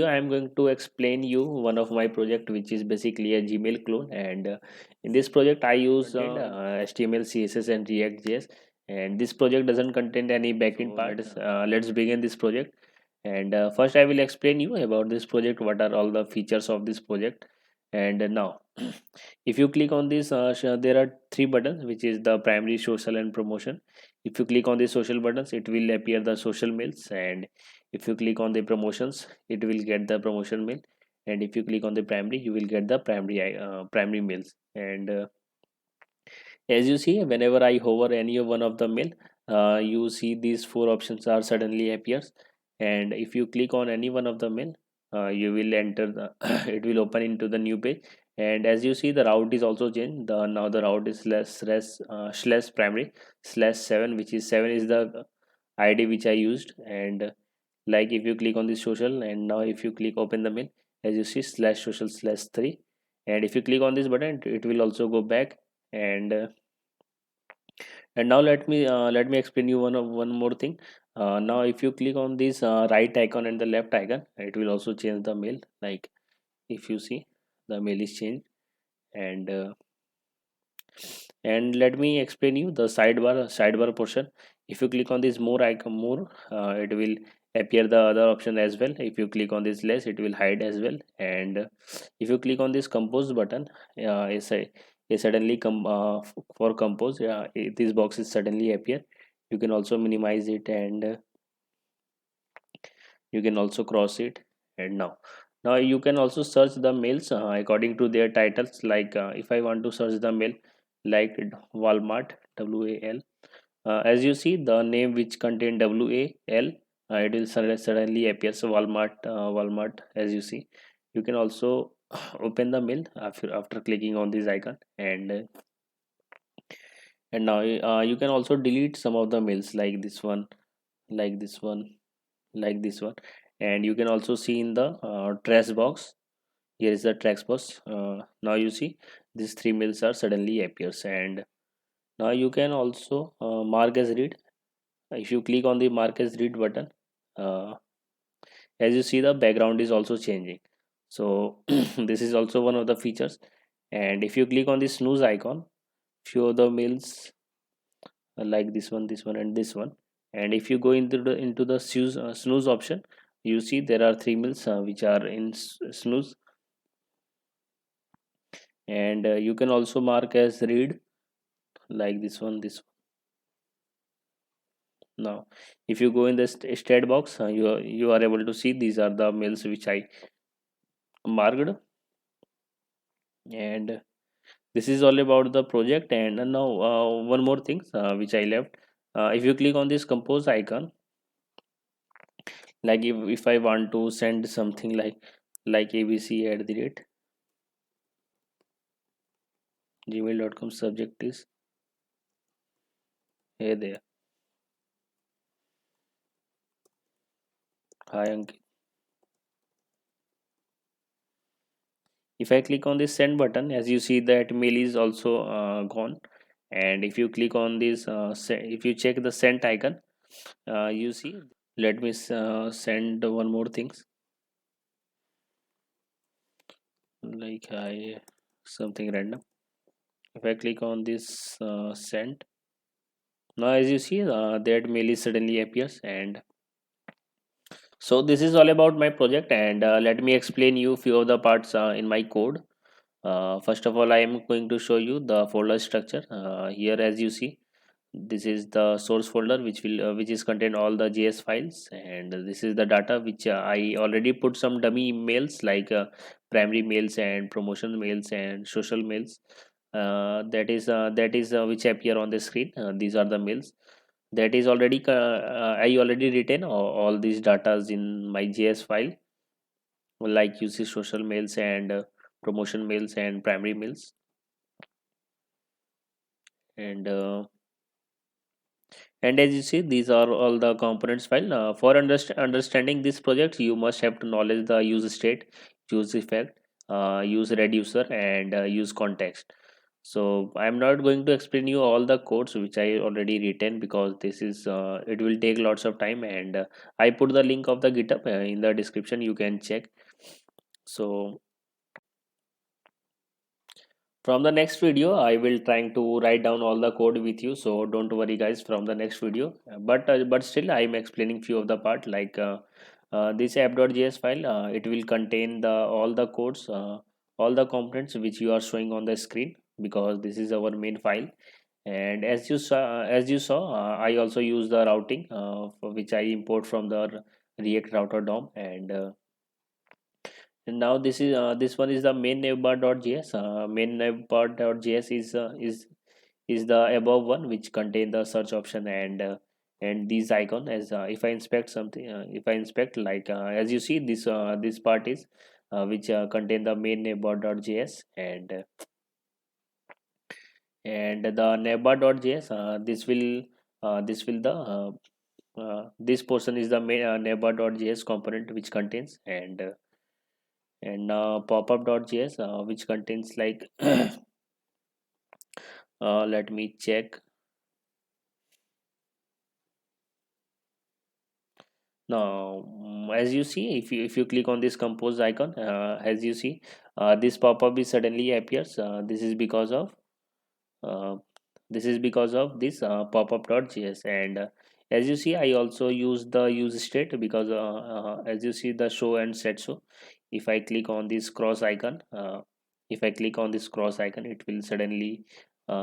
I'm going to explain you one of my project which is basically a Gmail clone, and in this project I use HTML, CSS and React JS, and this project doesn't contain any backend part. Let's begin this project. And first I will explain you about this project, what are all the features of this project. And now if you click on this, there are three buttons, which is the primary, social and promotion. If you click on the social buttons, it will appear the social mails, and if you click on the promotions, it will get the promotion mail, and if you click on the primary, you will get the primary mails. And as you see, whenever I hover any of one of the mail, you see these four options are suddenly appears. And if you click on any one of the mail, you will enter the it will open into the new page. And as you see, the route is also changed. The now the route is slash primary slash 7, which is 7 is the id which I used. And like if you click on the social, and now if you click open the mail, as you see, slash social slash 3. And if you click on this button, it will also go back. And now let me explain you one more thing. Now if you click on this right icon and the left icon, it will also change the mail. Like if you see, the mail is changed. And and let me explain you the sidebar portion. If you click on this more icon, it will appear the other option as well. If you click on this less, it will hide as well. And if you click on this compose button, it suddenly come for compose, this box is suddenly appear. You can also minimize it, and you can also cross it. And now you can also search the mails according to their titles. Like if I want to search the mail like Walmart, WAL, as you see, the name which contain WAL, it will suddenly appear. So Walmart, as you see. You can also open the mail after clicking on this icon. And now you can also delete some of the mails, like this one, like this one, like this one. And you can also see in the trash box. Here is the trash box. Now you see, these three mails are suddenly appears. And now you can also mark as read. If you click on the mark as read button, uh, as you see, the background is also changing. So this is also one of the features. And if you click on the snooze icon, few of the mails, like this one and this one. And if you go into the snooze option, you see there are three mails which are in snooze. And you can also mark as read, like this one. Now if you go in the stat box, you are able to see these are the mails which I marked. And this is all about the project. And now one more thing which I left. If you click on this compose icon, like if I want to send something like abc at the rate gmail.com, subject is hey there, hi Ankit. If I click on this send button, as you see, that mail is also gone. And if you click on this if you check the sent icon, you see, let me send one more things, like I something random. If I click on this send, now as you see, that mail is suddenly appears. And so this is all about my project. And let me explain you few of the parts in my code. First of all, I am going to show you the folder structure. Here, as you see, this is the source folder which is contain all the JS files, and this is the data which I already put some dummy mails, like primary mails and promotion mails and social mails. That is which appear on the screen. These are the mails that is already I already written all these datas in my JS file, like you see, social mails and promotion mails and primary mails. And uh, and as you see, these are all the components file. For understanding this project, you must have to knowledge the use state, use effect, use reducer, and use context. So I'm not going to explain you all the codes which I already written, because this is it will take lots of time, and I put the link of the GitHub in the description, you can check. So from the next video I will trying to write down all the code with you, so don't worry guys from the next video. But still I'm explaining few of the part, like this app.js file, it will contain the all the codes, all the components which you are showing on the screen, because this is our main file. And as you saw, I also use the routing, for which I import from the React router DOM. And now this one is the main navbar.js. Main navbar.js is the above one, which contain the search option and these icon. As if I inspect something, if I inspect, like as you see, this part is which contain the main navbar.js, and the navbar.js, this will the this portion is the main navbar.js component which contains, and popup.js, which contains like let me check. Now, as you see, if you click on this compose icon, as you see, this pop-up is suddenly appears. Uh, this is because of this popup.js. And as you see, I also use the use state, because as you see the show and set show. If I click on this cross icon, if I click on this cross icon, it will suddenly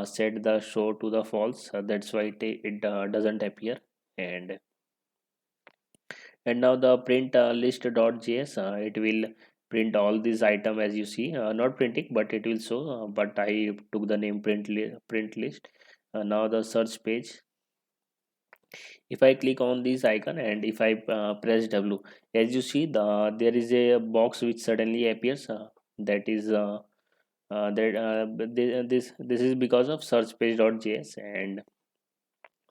set the show to the false. That's why it doesn't appear. And now the print list.js, it will print all these item, as you see, not printing, but it will show, but I took the name print list. Now the search page, if I click on this icon and if I press W, as you see, there is a box which suddenly appears, that is that this is because of search page.js. And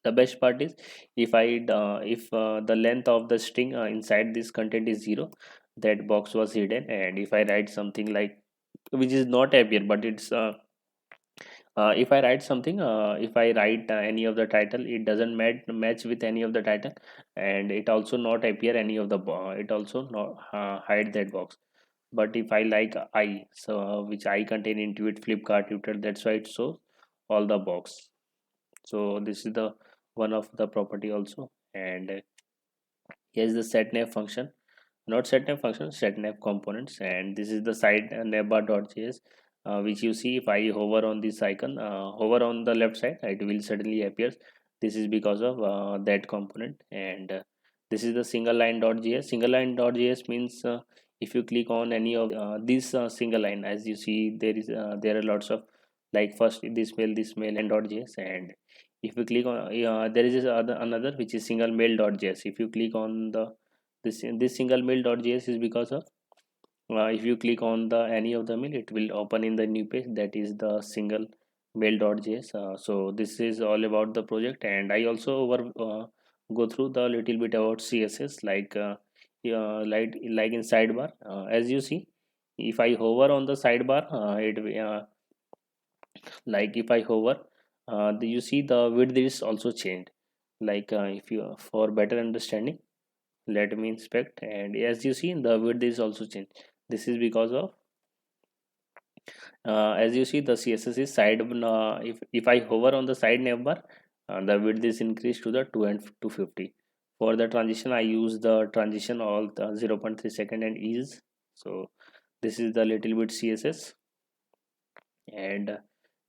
the best part is, if the length of the string inside this content is 0, that box was hidden. And if I write something like, which is not appear, but it's if I write something, if I write any of the title, it doesn't match with any of the title, and it also not appear any of the it also not hide that box. But if I like I, so which I contain Intuit, Flipkart, Twitter, that's why it shows all the box. So this is the one of the property also. And here's the setNav function, not setNav function, setNav components. And this is the side navbar.js, which you see, if I hover on this icon, hover on the left side, it will suddenly appears. This is because of that component. And this is the single line.js. Single line.js means, if you click on any of this single line, as you see, there are lots of, like, first this mail and .js. And if you click on, there is another which is single mail.js. If you click on this single mail.js is because of, if you click on the any of the mail, it will open in the new page, that is the single mail.js. So this is all about the project. And I also go through the little bit about css, like like in sidebar, as you see, if I hover on the sidebar, like if I hover, you see the width is also changed. Like if you, for better understanding, let me inspect, and as you see, the width is also changed. This is because of, as you see, the css is side, if I hover on the side navbar, the width is increased to the 2 and 250. For the transition, I use the transition all the 0.3 second and ease. So this is the little bit css. And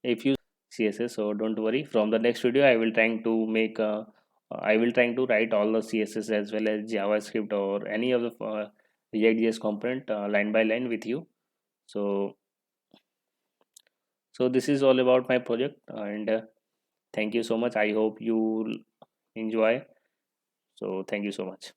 if you css, so don't worry, from the next video I will trying to make I will trying to write all the css as well as javascript or any of the react.js component line by line with you. So so this is all about my project. And thank you so much, I hope you enjoy. So thank you so much.